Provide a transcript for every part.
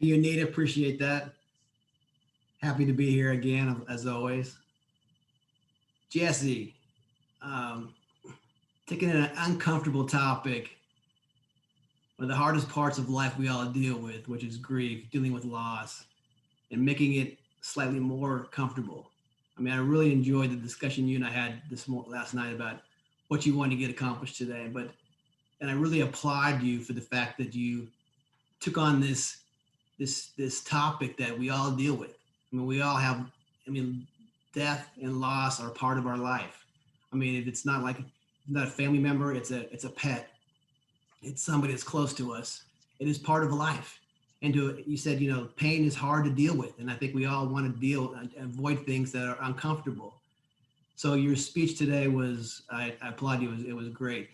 You, Nita, appreciate that. Happy to be here again, as always. Jesse, um, taking an uncomfortable topic, one of the hardest parts of life we all deal with, which is grief, dealing with loss, and making it slightly more comfortable. I mean, I really enjoyed the discussion you and I had last night about what you want to get accomplished today. And I really applaud you for the fact that you took on this topic that we all deal with. I mean, we all have. I mean, death and loss are part of our life. I mean, if it's not like not a family member, it's a pet. It's somebody that's close to us. It is part of life. And you said, pain is hard to deal with, and I think we all want to deal and avoid things that are uncomfortable. So your speech today was, I applaud you. It was great.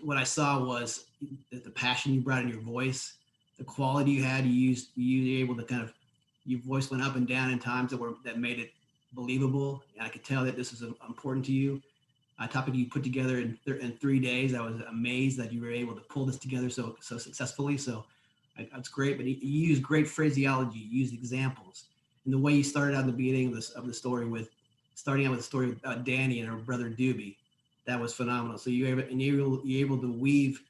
What I saw was the passion you brought in your voice, the quality you had. You were able to kind of, your voice went up and down in times that made it believable. And I could tell that this is important to you. A topic you put together in 3 days. I was amazed that you were able to pull this together so successfully. So that's great. But you used great phraseology, you used examples, and the way you started out in the beginning of the story with starting out with the story about Danny and her brother Doobie, that was phenomenal. So you're able to weave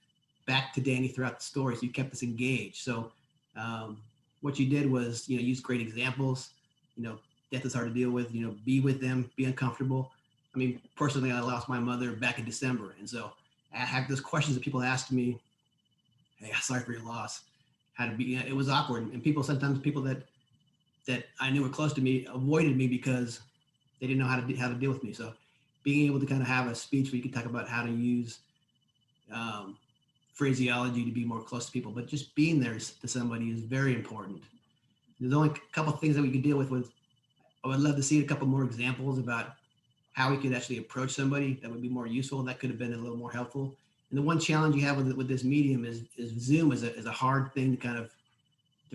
back to Danny throughout the story. So you kept us engaged. So what you did was, use great examples. Death is hard to deal with. Be with them, be uncomfortable. I mean, personally, I lost my mother back in December, and so I have those questions that people ask me. Hey, sorry for your loss. How to be? It was awkward, and people that I knew were close to me avoided me because they didn't know how to deal with me. So being able to kind of have a speech where you can talk about how to use phraseology to be more close to people, but just being there to somebody is very important. There's only a couple of things that we could deal with. I would love to see a couple more examples about how we could actually approach somebody that would be more useful. That could have been a little more helpful. And the one challenge you have with this medium is Zoom is a hard thing to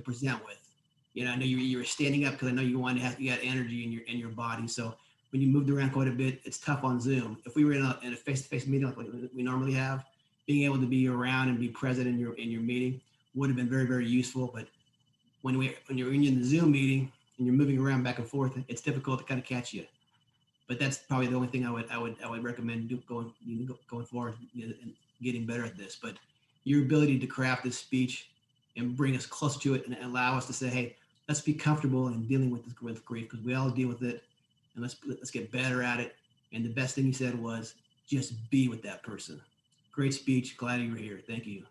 present with. I know you were standing up because I know you had energy in your body. So when you moved around quite a bit, it's tough on Zoom. If we were in a face-to-face meeting like we normally have, being able to be around and be present in your meeting would have been very, very useful. But when you're in the Zoom meeting and you're moving around back and forth, it's difficult to kind of catch you. But that's probably the only thing I would recommend going forward and getting better at this. But your ability to craft this speech and bring us close to it and allow us to say, hey, let's be comfortable in dealing with grief, because we all deal with it, and let's get better at it. And the best thing you said was just be with that person. Great speech. Glad you were here. Thank you.